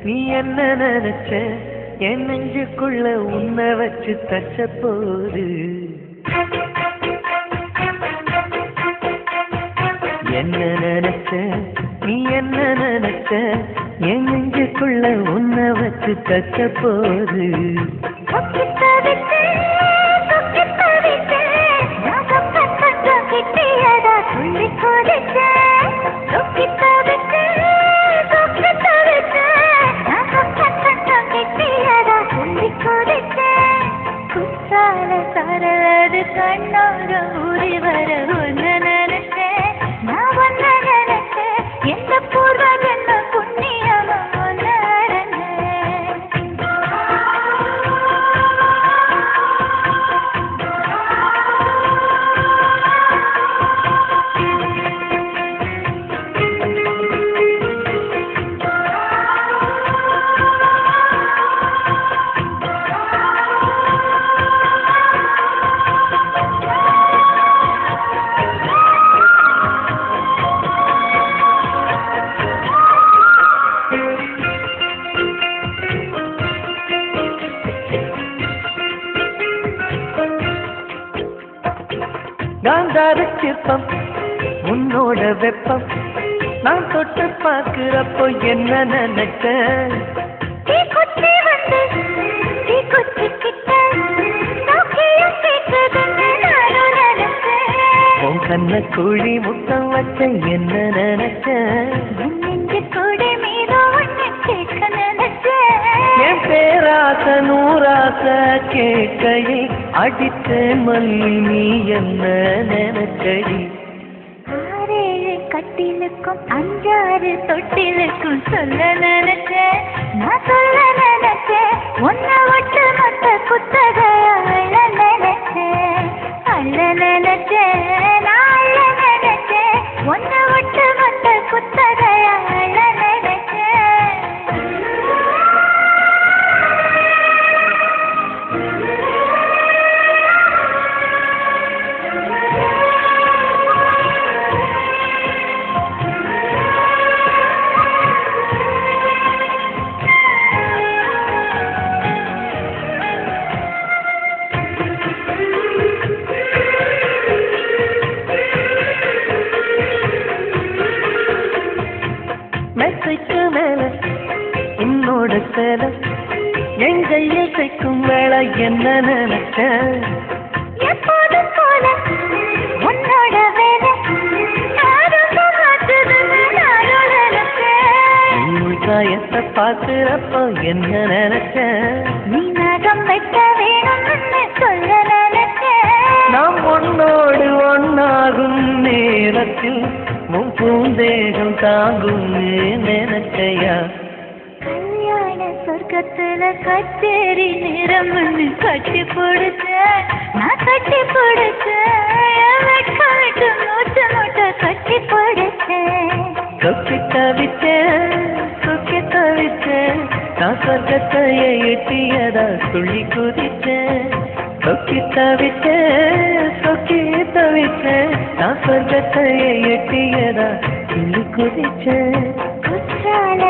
நீ என்ன நினைச்ச என் நெஞ்சுக்குள்ள உன்னை வச்சு தச்ச போது என்ன நினைச்ச நீ என்ன நினைச்ச என் நெஞ்சுக்குள்ள உன்னை வச்சு தச்ச போது சரது கண்ணோர ஊறி வர ஒன்னு நினைச்சேன் நான் ஒன்ன நினைச்சேன் எந்த பூர்வ ஜென்ம புண்ணியமா ஒன்னு காந்தார சிற்பம் உன்னோட வெப்பம் நான் தொட்டு பார்க்கிறப்போ என்ன நினைச்ச உன் கண்ண குழி முத்தம் வச்ச என்ன நினைச்ச என் பேராச நூறாச கேட்கையில் அடித்த மல்லி நீ என்ன நினைச்சடி கட்டிலுக்கும் 5-6 தொட்டிலுக்கும் சொல்ல நினைச்சேன் நான் சொல்ல நினைச்சேன் உன்னை விட்டு மொத்த புத்தகைய அள்ள நினைச்சேன் அள்ள நினைச்சேன் நான் அள்ள நினைச்சேன் உன்னை விட்டு மொத்த புத்தகைய அள்ள நினைச்சேன் மெத்தைக்கு மேல உன்னோட சேல என் கையை தைக்கும் வேலை என்ன நினைச்ச எப்போதும் போல உன்னோட வேலை காயத்தை பார்க்கிறப்போ என்ன நினைச்ச நீ நகம் வைக்க வேணும்னு சொல்ல நினைச்சேன் நாம் உன்னோடு ஒன்னாகும் நேரத்தில் உன் பூந்தேகம் தாங்கும் நினைச்சையா கல்யாண சொர்க்கத்துல கச்சேரி நேரம் கட்டி பிடிச்ச நான் கட்டி பிடிச்சேன் வெட்காட்டு மூச்ச மூட்டை கட்டி பிடிச்சேன் சொக்கி தவிச்சேன் சொக்கி தவிச்சேன் நான் சொர்க்கத்தையே எட்டியதா துள்ளி குதிச்சேன் சொக்கி தவிச்சேன் சொக்கி தவிச்சேன் நான் சொர்க்கத்தையே எட்டியதா துள்ளி குதிச்சேன் குற்றால